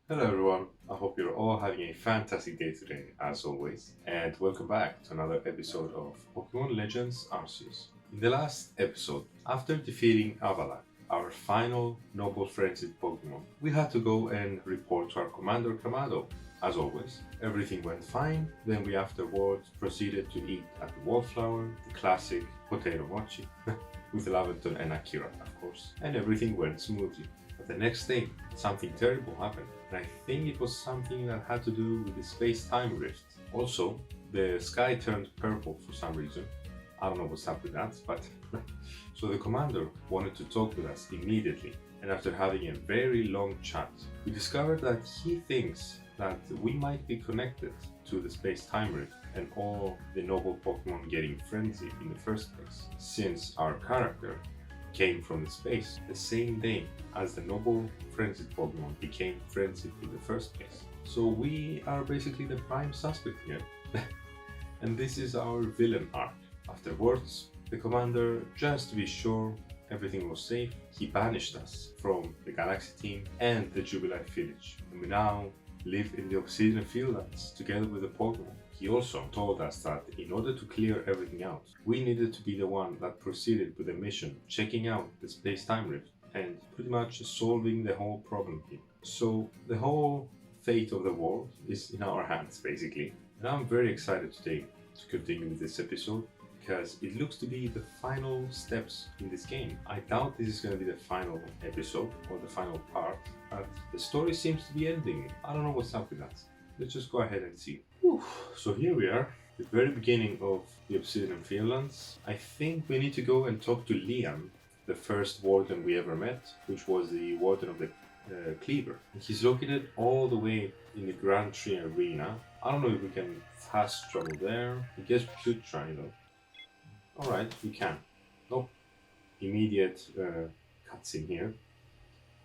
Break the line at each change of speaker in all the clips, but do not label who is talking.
Hello everyone, I hope you're all having a fantastic day today, as always, and welcome back to another episode of Pokemon Legends Arceus. In the last episode, after defeating Avalak, our final noble frenzied Pokemon, we had to go and report to our commander Kamado. As always, everything went fine, then we afterwards proceeded to eat at the Wallflower, the classic potato mochi, with Laventon and Akira, of course, and everything went smoothly. But the next day, something terrible happened, and I think it was something that had to do with the space-time rift. Also, the sky turned purple for some reason. I don't know what's up with that, but so the commander wanted to talk with us immediately, and after having a very long chat, we discovered that he thinks that we might be connected to the space-time rift and all the noble Pokemon getting frenzied in the first place, since our character came from the space the same day as the noble frenzied Pokemon became frenzied in the first place. So we are basically the prime suspect here. And this is our villain arc. Afterwards, the commander, just to be sure everything was safe, he banished us from the Galaxy team and the Jubilife village. And we now live in the Obsidian Fieldlands together with the Pokemon. He also told us that in order to clear everything out, we needed to be the one that proceeded with the mission, checking out the space-time rift and pretty much solving the whole problem here. So the whole fate of the world is in our hands basically. And I'm very excited today to continue with this episode because it looks to be the final steps in this game. I doubt this is going to be the final episode or the final part, but the story seems to be ending. I don't know what's up with that. Let's just go ahead and see. Whew. So here we are, the very beginning of the Obsidian Fieldlands. I think we need to go and talk to Liam, the first warden we ever met, which was the warden of the Cleaver. He's located all the way in the Grand Tree Arena. I don't know if we can fast travel there. I guess we could try though. Alright, we can. Nope. Immediate cutscene here.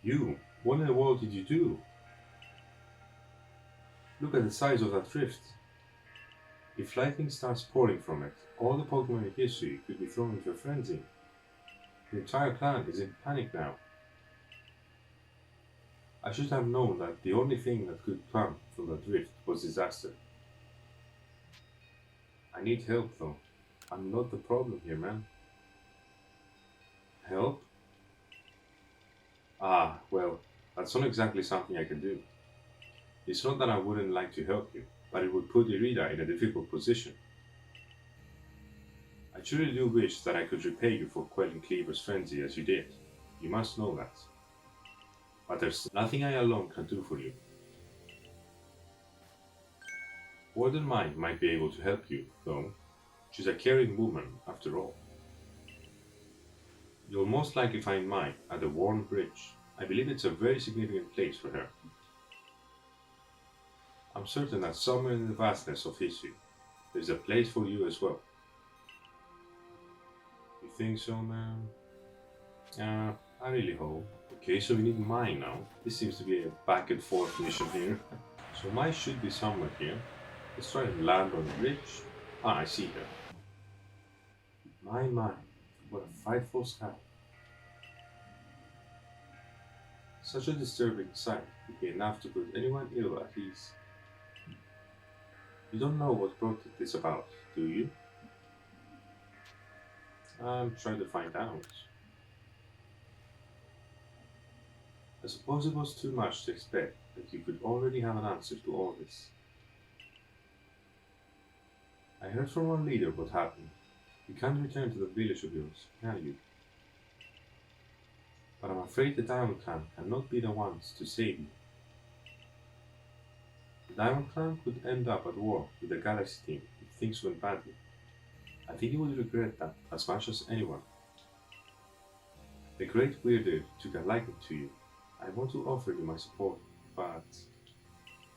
You, what in the world did you do? Look at the size of that rift. If lightning starts pouring from it, all the Pokemon in history could be thrown into a frenzy. The entire clan is in panic now. I should have known that the only thing that could come from that rift was disaster. I need help though. I'm not the problem here, man. Help? Ah, well, that's not exactly something I can do. It's not that I wouldn't like to help you, but it would put Irida in a difficult position. I truly do wish that I could repay you for quelling Cleaver's frenzy as you did. You must know that. But there's nothing I alone can do for you. Warden Mai might be able to help you, though. She's a caring woman, after all. You'll most likely find Mai at the Worn Bridge. I believe it's a very significant place for her. I'm certain that somewhere in the vastness of history, there's a place for you as well. You think so, man? I really hope. Okay, so we need Mai now. This seems to be a back and forth mission here. So Mai should be somewhere here. Let's try and land on the bridge. Ah, I see her. My, what a frightful sky. Such a disturbing sight would be enough to put anyone ill at ease. You don't know what brought this about, do you? I'm trying to find out. I suppose it was too much to expect that you could already have an answer to all this. I heard from one leader what happened. You can't return to the village of yours, can you? But I'm afraid the Diamond Clan cannot be the ones to save you. The Diamond Clan could end up at war with the Galaxy team if things went badly. I think you would regret that as much as anyone. The Great Weirder took a liking to you. I want to offer you my support, but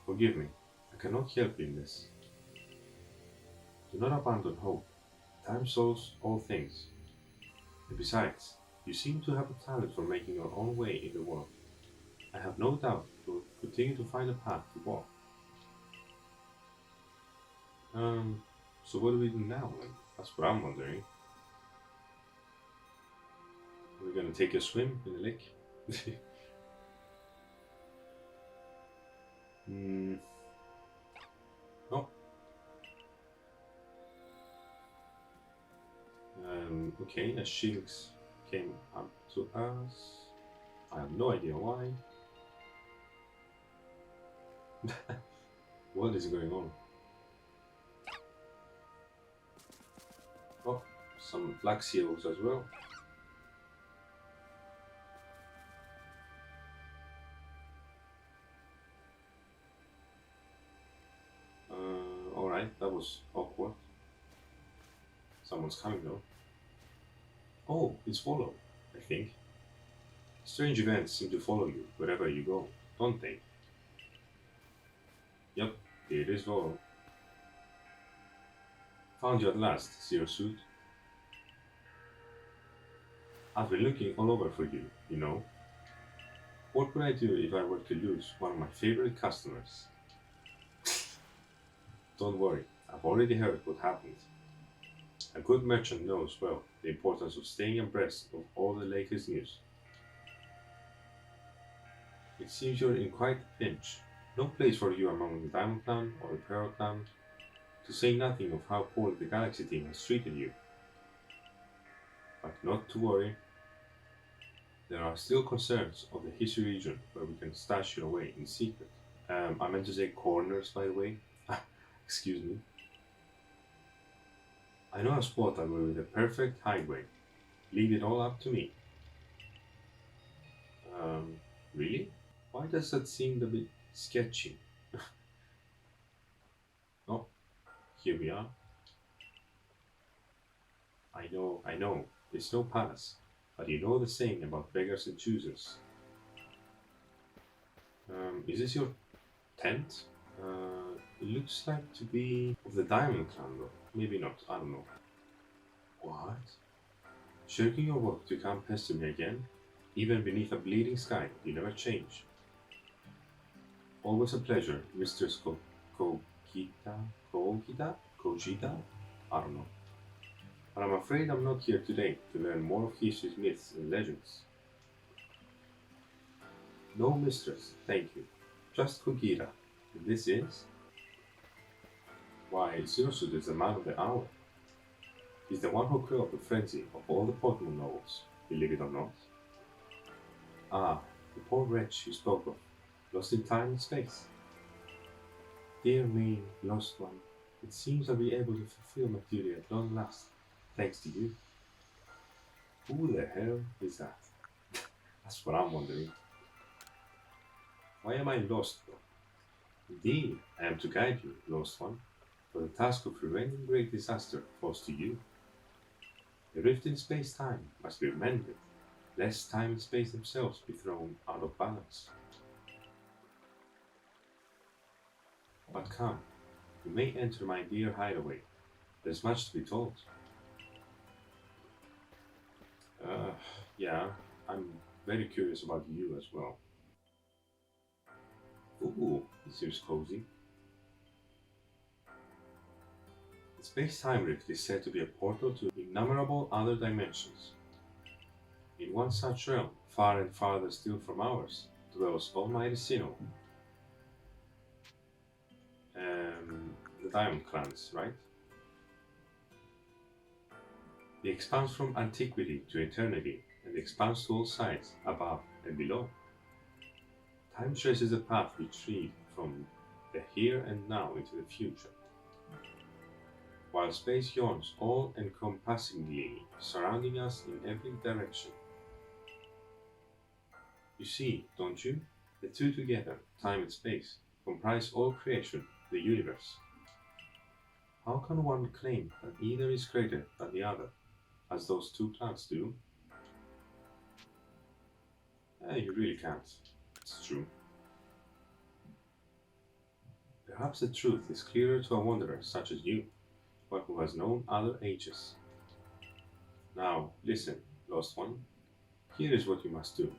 forgive me, I cannot help you in this. Do not abandon hope. Time solves all things. And besides, you seem to have a talent for making your own way in the world. I have no doubt you will continue to find a path to walk. So what do we do now? That's what I'm wondering. Are we gonna take a swim in the lake? Hmm. Oh. Okay, a Shinx came up to us. I have no idea why. What is going on? Oh, some black seals as well. Alright, that was awkward. Someone's coming though. Oh, it's Follow, I think. Strange events seem to follow you wherever you go, don't they? Yep, it is Follow. Found you at last, ZeroSuit. I've been looking all over for you, you know. What would I do if I were to lose one of my favorite customers? Don't worry, I've already heard what happened. A good merchant knows well the importance of staying abreast of all the latest news. It seems you're in quite a pinch. No place for you among the Diamond Clan or the Pearl Clan, to say nothing of how poorly the Galaxy team has treated you. But not to worry, there are still concerns of the History region where we can stash you away in secret. I meant to say corners, by the way. Excuse me. I know a spot that will be the perfect hideaway. Leave it all up to me. Really? Why does that seem a bit sketchy? Oh, here we are. I know, it's no palace, but you know the saying about beggars and choosers. Is this your tent? It looks like to be of the Diamond Clan though. Maybe not, I don't know. What? Shirking your work to come pester me again? Even beneath a bleeding sky, you never change. Always a pleasure, Mistress Cogita? Cogita? Cogita? I don't know. But I'm afraid I'm not here today to learn more of history's myths and legends. No, Mistress, thank you. Just Cogita. And this is? Why, ZeroSuit is the man of the hour. He's the one who quelled the frenzy of all the Pokemon novels, believe it or not. Ah, the poor wretch you spoke of, lost in time and space. Dear me, lost one, it seems I'll be able to fulfill my duty at long last, thanks to you. Who the hell is that? That's what I'm wondering. Why am I lost though? Indeed, I am to guide you, lost one, for the task of preventing great disaster falls to you. The rift in space-time must be mended, lest time and space themselves be thrown out of balance. But come, you may enter my dear hideaway. There's much to be told. Uh, yeah, I'm very curious about you as well. Ooh, this seems cozy. The space-time rift is said to be a portal to innumerable other dimensions. In one such realm, far and farther still from ours, dwells Almighty Sinnoh. The Diamond Clans, right? They expand from antiquity to eternity, and expands to all sides, above and below. Time traces a path retrieved from the here and now into the future, while space yawns all-encompassingly, surrounding us in every direction. You see, don't you? The two together, time and space, comprise all creation, the universe. How can one claim that either is greater than the other, as those two clans do? You really can't. It's true. Perhaps the truth is clearer to a wanderer such as you, one who has known other ages. Now, listen, lost one. Here is what you must do.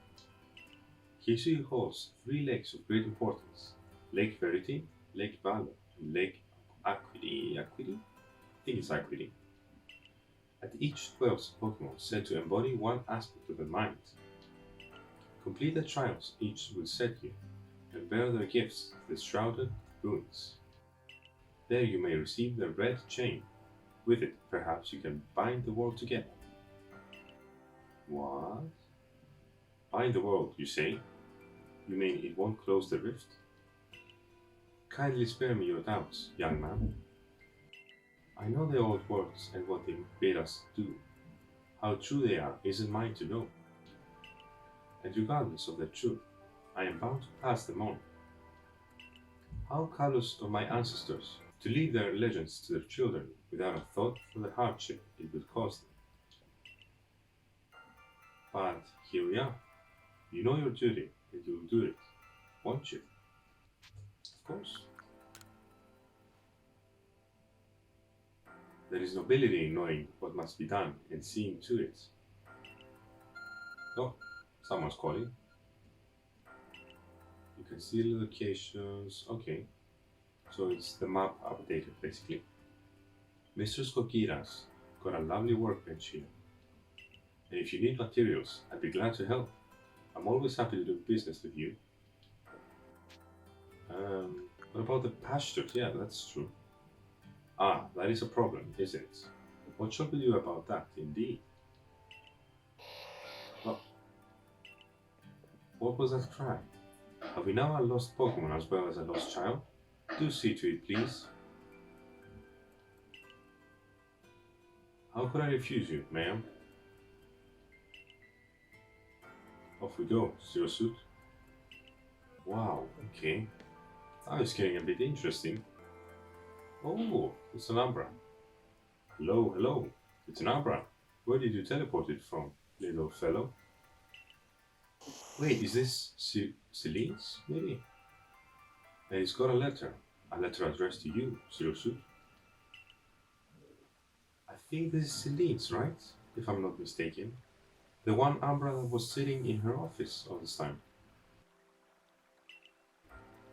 History holds three lakes of great importance: Lake Verity, Lake Valor, and Lake Acuity. Acuity? I think it's Acuity. At each dwells a Pokemon said to embody one aspect of the mind. Complete the trials each will set you, and bear their gifts to the shrouded ruins. There you may receive the red chain. With it, perhaps you can bind the world together. What? Bind the world, you say? You mean it won't close the rift? Kindly spare me your doubts, young man. I know the old words and what they bid us do. How true they are isn't mine to know. And regardless of their truth, I am bound to pass them on. How callous of my ancestors to leave their legends to their children without a thought for the hardship it would cause them. But here we are. You know your duty, and you will do it, won't you? Of course. There is nobility in knowing what must be done and seeing to it. Oh, someone's calling. You can see the locations. Okay. So it's the map updated basically. Mistress Cogita's got a lovely workbench here. And if you need materials, I'd be glad to help. I'm always happy to do business with you. What about the pastures? Yeah, that's true. Ah, that is a problem, isn't it? What shall we do about that, indeed? Oh. What was that cry? Have we now a lost Pokemon as well as a lost child? Do see to it, please. How could I refuse you, ma'am? Off we go, ZeroSuit. Wow, okay. Now it's getting a bit interesting. Oh, it's an Umbra. Hello, hello. It's an Umbra. Where did you teleport it from, little fellow? Wait, is this Celine's, maybe? And it's got a letter addressed to you, ZeroSuit. I think this is Celine's, right? If I'm not mistaken. The one Umbra that was sitting in her office all this time.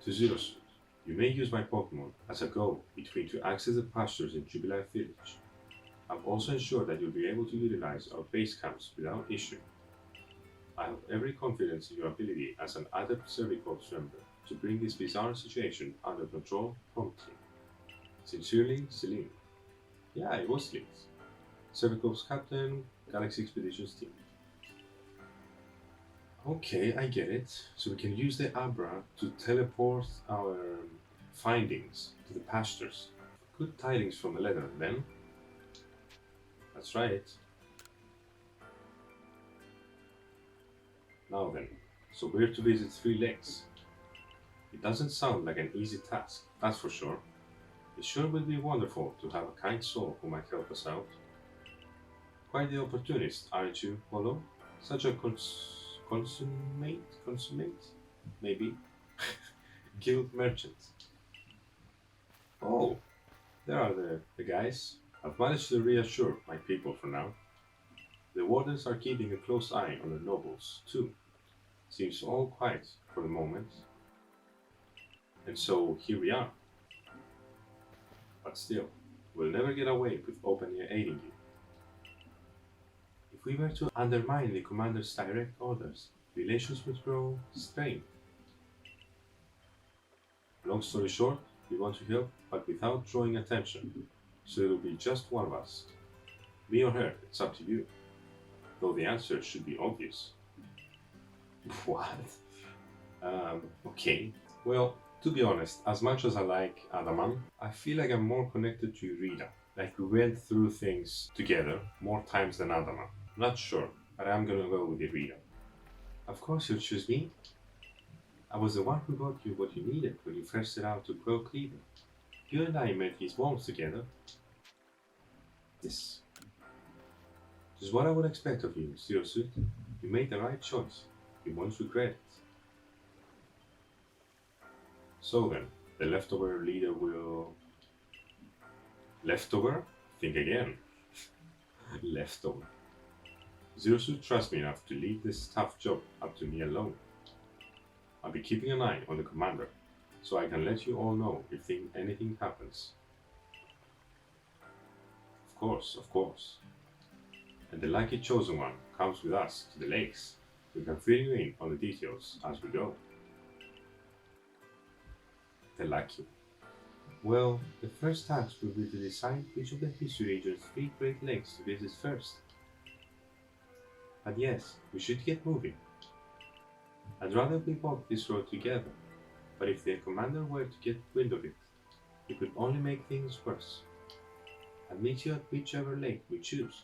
To ZeroSuit. You may use my Pokemon as a go-between to access the pastures in Jubilife Village. I've also ensured that you'll be able to utilize our base camps without issue. I have every confidence in your ability as an adept Servicorps member to bring this bizarre situation under control promptly. Sincerely, Celine. Yeah, it was Celine. Servicorps Captain, Galaxy Expeditions Team. Okay, I get it. So we can use the Abra to teleport our findings to the pastures. Good tidings from the letter, then. That's right. Now then, so we're to visit 3 lakes. It doesn't sound like an easy task, that's for sure. It sure would be wonderful to have a kind soul who might help us out. Quite the opportunist, aren't you, Polo? Such a consummate, maybe, guild merchant. Oh, there are the guys. I've managed to reassure my people for now. The wardens are keeping a close eye on the nobles, too. Seems all quiet for the moment. And so here we are. But still, we'll never get away with openly aiding you. If we were to undermine the commander's direct orders, relations would grow strained. Long story short, we want to help, but without drawing attention, so it'll be just one of us. Me or her, it's up to you. Though the answer should be obvious. What? Okay. Well, to be honest, as much as I like Adaman, I feel like I'm more connected to Rita. Like we went through things together more times than Adaman. Not sure, but I'm gonna go with Rita. Of course you'll choose me. I was the one who got you what you needed when you first set out to quell Cleveland. You and I met his wounds together. This is what I would expect of you, ZeroSuit. You made the right choice. You won't regret it. So then, the leftover leader will... Leftover? Think again. Leftover. ZeroSuit trusts me enough to leave this tough job up to me alone. I'll be keeping an eye on the commander, so I can let you all know if anything happens. Of course. And the lucky chosen one comes with us to the lakes. We can fill you in on the details as we go. a vacuum. Well, the first task will be to decide which of the history region's three great lakes to visit first. But yes, we should get moving. I'd rather we walk this road together, but if the commander were to get wind of it, it could only make things worse. I'll meet you at whichever lake we choose.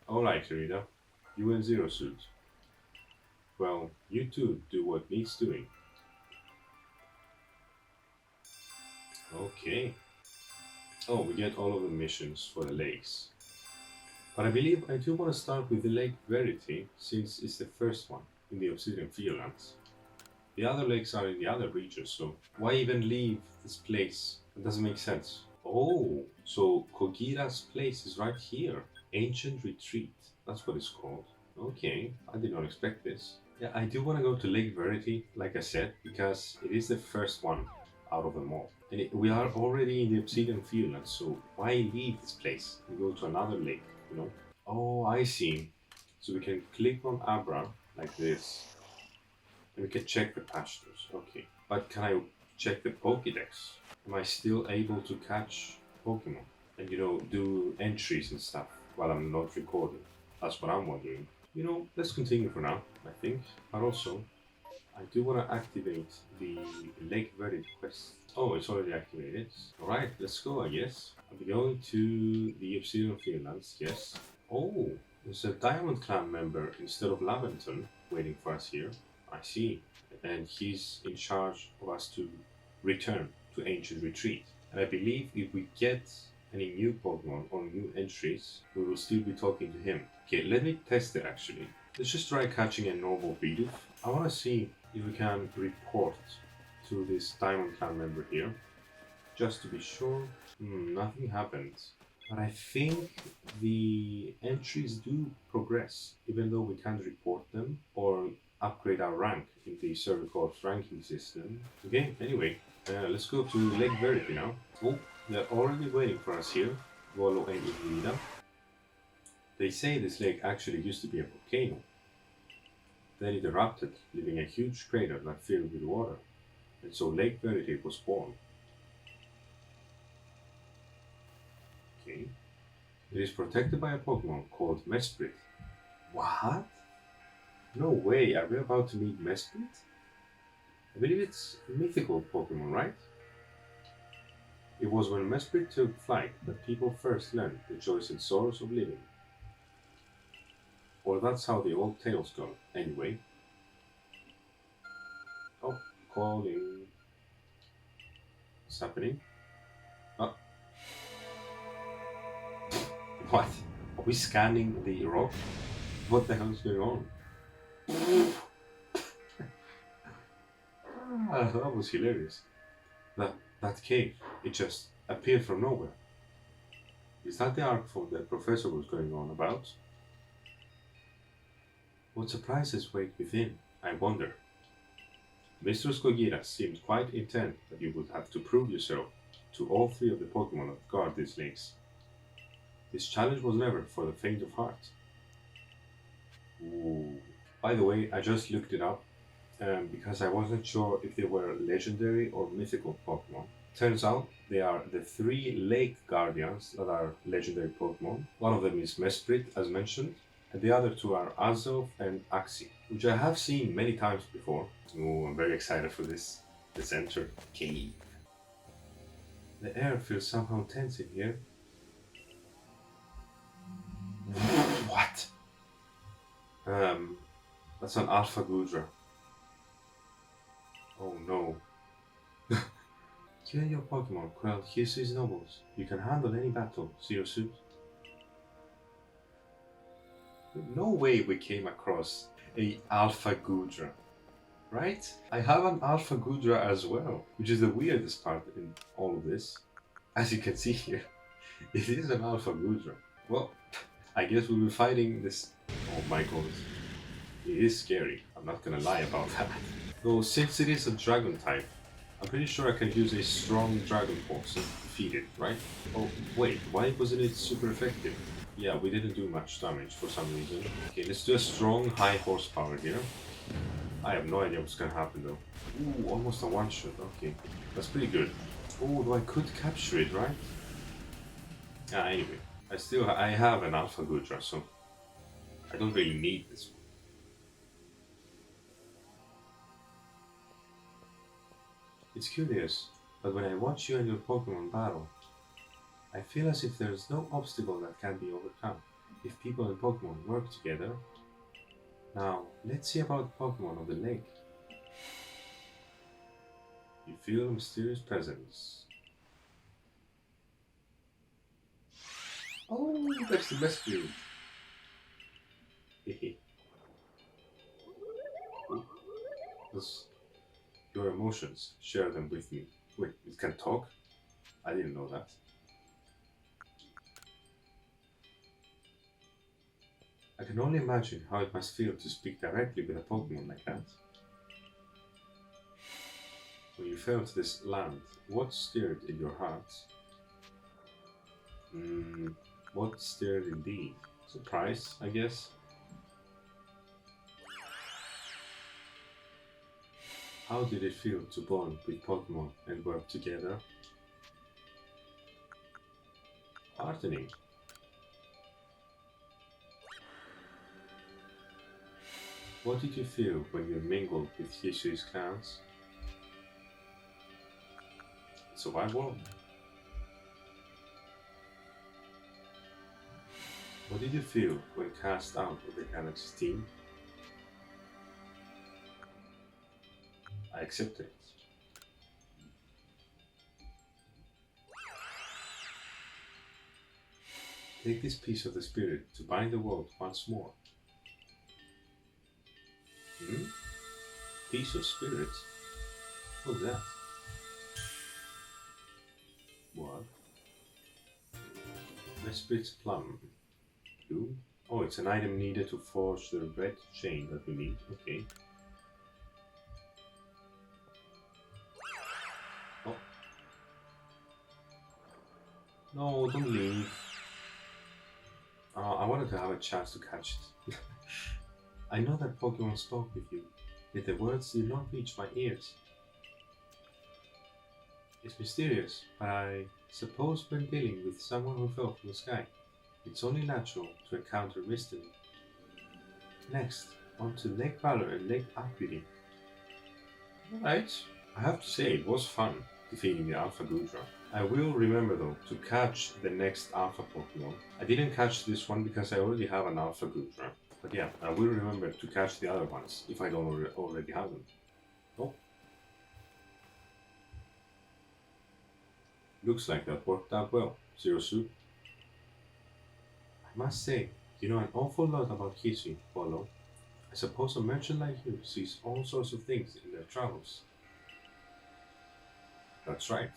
Alright, Rita, you and ZeroSuit. Well, you two do what needs doing. Okay. Oh, we get all of the missions for the lakes. But I believe I do want to start with the Lake Verity, since it's the first one in the Obsidian Fieldlands. The other lakes are in the other regions, so why even leave this place? It doesn't make sense. Oh, so Cogita's place is right here. Ancient Retreat, that's what it's called. Okay, I did not expect this. Yeah, I do want to go to Lake Verity, like I said, because it is the first one out of them all. And we are already in the Obsidian Fieldlands, so why leave this place and go to another lake, you know? Oh, I see. So we can click on Abra, like this, and we can check the pastures. Okay, but can I check the Pokédex? Am I still able to catch Pokemon? And, you know, do entries and stuff while I'm not recording? That's what I'm wondering. You know, let's continue for now, I think. But also, I do want to activate the Lake Verity quest. Oh, it's already activated. Alright, let's go, I guess. I'll be going to the Obsidian Fieldlands, yes. Oh, there's a Diamond Clan member instead of Laventon waiting for us here. I see. And he's in charge of us to return to Ancient Retreat. And I believe if we get any new Pokemon or new entries, we will still be talking to him. Okay, let me test it actually. Let's just try catching a normal Bidoof. I want to see if we can report to this Diamond Clan member here. Just to be sure. Nothing happened. But I think the entries do progress, even though we can't report them or upgrade our rank in the Server Corps ranking system. Okay, anyway, let's go to Lake Verity now. Oh, they're already waiting for us here, Volo and Irida. They say this lake actually used to be a volcano. Then it erupted, leaving a huge crater that filled with water, and so Lake Verity was born. Okay. It is protected by a Pokemon called Mistress. What? No way, are we about to meet Mistress? I believe it's a mythical Pokemon, right? It was when Mistress took flight that people first learned the joys and sorrows of living. Or that's how the old tales go, anyway. Oh, calling. What's happening? Oh. What? Are we scanning the rock? What the hell is going on? That was hilarious. That cave, it just appeared from nowhere. Is that the artful the professor was going on about? What surprises wait within, I wonder. Mistress Cogita seemed quite intent that you would have to prove yourself to all three of the Pokemon that guard these lakes. This challenge was never for the faint of heart. Ooh. By the way, I just looked it up because I wasn't sure if they were legendary or mythical Pokemon. Turns out they are the three Lake Guardians that are legendary Pokemon. One of them is Mesprit, as mentioned, and the other two are Azov and Axi, which I have seen many times before. Oh, I'm very excited for this. Let's enter cave. The air feels somehow tense in here. What? That's an Alpha Gudra. Oh no. You and your Pokemon quelled Hyusu's nobles. You can handle any battle, ZeroSuit. No way we came across a Alpha Gudra, right? I have an Alpha Gudra as well, which is the weirdest part in all of this. As you can see here, it is an Alpha Gudra. Well, I guess we'll be fighting this. Oh my god. It is scary, I'm not gonna lie about that. Though since it is a dragon type, I'm pretty sure I can use a strong dragon force to defeat it, right? Oh wait, why wasn't it super effective? Yeah, we didn't do much damage for some reason. Okay, let's do a strong high horsepower here. I have no idea what's gonna happen though. Ooh, almost a one shot. Okay, that's pretty good. Oh, though I could capture it, right? Anyway, I have an Alpha Gudra, so I don't really need this one. It's curious, but when I watch you and your Pokemon battle, I feel as if there's no obstacle that can be overcome if people and Pokemon work together. Now, let's see about Pokemon of the lake. You feel a mysterious presence. Oh, that's the best view. Hehe. Those- Your emotions, share them with me. Wait, it can talk? I didn't know that. I can only imagine how it must feel to speak directly with a Pokemon like that. When you fell to this land, what stirred in your heart? What stirred in thee? Surprise, I guess. How did it feel to bond with Pokemon and work together? Heartening. What did you feel when you mingled with Hishui's clans? It's a wide world. What did you feel when cast out of the Galaxy's team? I accept it. Take this piece of the spirit to bind the world once more. Piece of spirit? What's that? What? Mistress plum. You? Oh, it's an item needed to forge the red chain that we need. Okay. Oh. No, don't leave. I wanted to have a chance to catch it. I know that Pokemon spoke with you, yet the words did not reach my ears. It's mysterious, but I suppose when dealing with someone who fell from the sky, it's only natural to encounter wisdom. Next, on to Lake Valor and Lake Acuity. Alright, I have to say it was fun defeating the Alpha Gudra. I will remember though to catch the next Alpha Pokemon. I didn't catch this one because I already have an Alpha Gudra. But yeah, I will remember to catch the other ones if I don't already have them. Oh. Looks like that worked out well, ZeroSuit. I must say, you know an awful lot about Hisui, Polo. I suppose a merchant like you sees all sorts of things in their travels. That's right.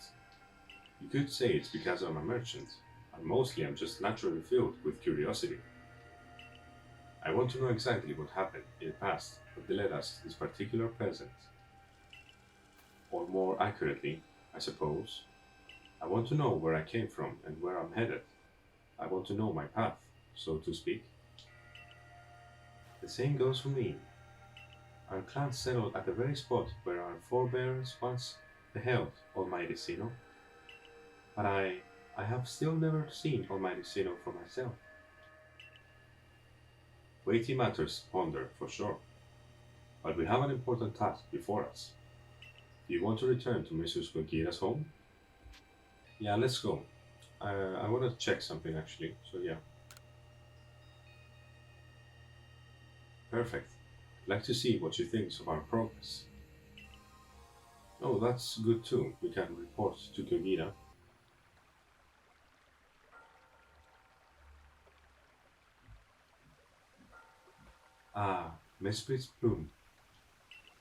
You could say it's because I'm a merchant, and mostly I'm just naturally filled with curiosity. I want to know exactly what happened in the past that led us to this particular present. Or more accurately, I suppose, I want to know where I came from and where I'm headed. I want to know my path, so to speak. The same goes for me. Our clan settled at the very spot where our forebears once beheld Almighty Sinnoh. But I have still never seen Almighty Sinnoh for myself. Weighty matters ponder, for sure. But we have an important task before us. Do you want to return to Mistress Cogita's home? Yeah, let's go. I want to check something actually, so yeah. Perfect. I'd like to see what she thinks of our progress. Oh, that's good too. We can report to Cogita. Ah, Mistress Bloom.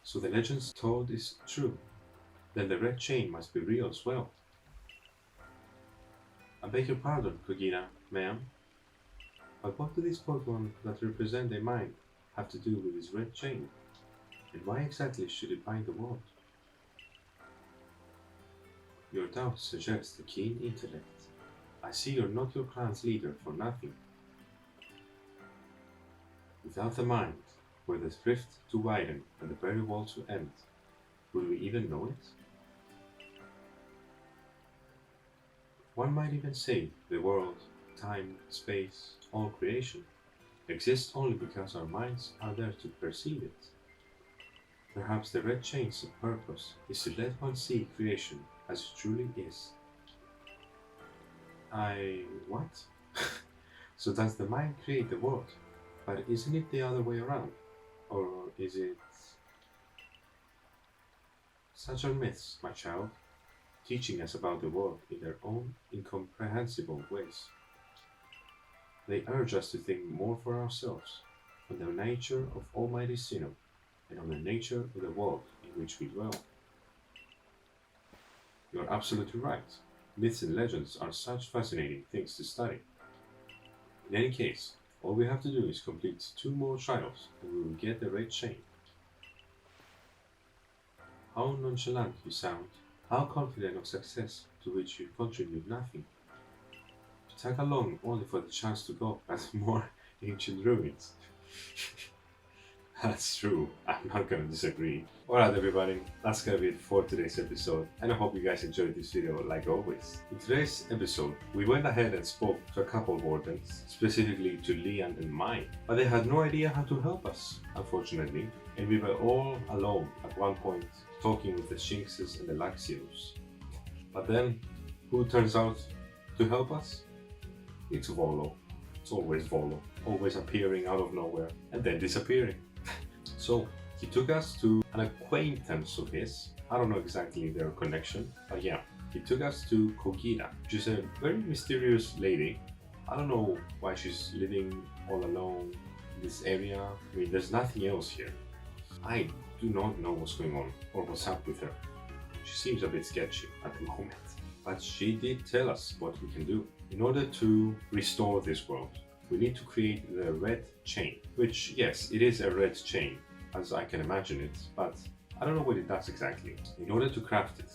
So the legends told is true. Then the red chain must be real as well. I beg your pardon, Cogita, ma'am. But what do these Pokemon that represent a mind have to do with this red chain? And why exactly should it bind the world? Your doubts suggest a keen intellect. I see you're not your clan's leader for nothing. Without the mind, were the rift to widen and the very wall to end, would we even know it? One might even say the world, time, space, all creation exists only because our minds are there to perceive it. Perhaps the red chain's purpose is to let one see creation as it truly is. What? So does the mind create the world? But isn't it the other way around? Or is it... Such are myths, my child, teaching us about the world in their own incomprehensible ways. They urge us to think more for ourselves on the nature of Almighty Sinnoh and on the nature of the world in which we dwell. You are absolutely right. Myths and legends are such fascinating things to study. In any case, all we have to do is complete 2 more trials and we will get the red chain. How nonchalant you sound, how confident of success to which you contribute nothing. To tag along only for the chance to go at more ancient ruins. That's true, I'm not gonna disagree. Alright everybody, that's gonna be it for today's episode, and I hope you guys enjoyed this video like always. In today's episode, we went ahead and spoke to a couple of wardens, specifically to Lian and Mai, but they had no idea how to help us, unfortunately, and we were all alone at one point, talking with the Shinxes and the Laxios. But then, who turns out to help us? It's Volo. It's always Volo, always appearing out of nowhere, and then disappearing. So, he took us to an acquaintance of his. I don't know exactly their connection, but yeah, he took us to Cogita, which is a very mysterious lady. I don't know why she's living all alone in this area. I mean, there's nothing else here. I do not know what's going on or what's up with her. She seems a bit sketchy at the moment. But she did tell us what we can do. In order to restore this world, we need to create the red chain. Which, yes, it is a red chain, as I can imagine it, but I don't know what it does exactly. In order to craft it,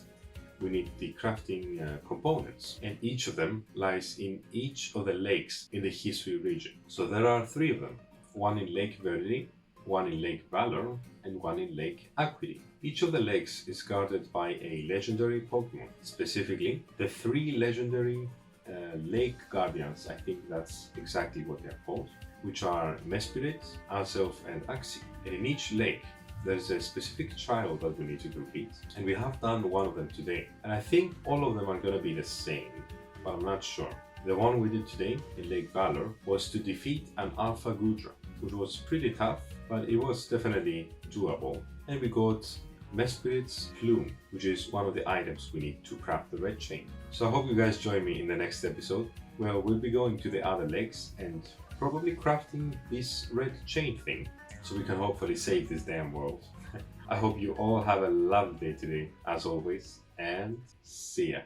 we need the crafting components, and each of them lies in each of the lakes in the Hisui region. So there are 3 of them, one in Lake Verdi, one in Lake Valor, and one in Lake Acuity. Each of the lakes is guarded by a legendary Pokemon. Specifically, the 3 legendary lake guardians, I think that's exactly what they're called, which are Mesprit, Azelf, and Axi. And in each lake, there's a specific trial that we need to complete, and we have done one of them today. And I think all of them are gonna be the same, but I'm not sure. The one we did today in Lake Valor was to defeat an Alpha Gudra, which was pretty tough, but it was definitely doable. And we got Mesprit's Plume, which is one of the items we need to craft the red chain. So I hope you guys join me in the next episode, where we'll be going to the other lakes and probably crafting this red chain thing, so we can hopefully save this damn world. I hope you all have a lovely day today, as always, and see ya.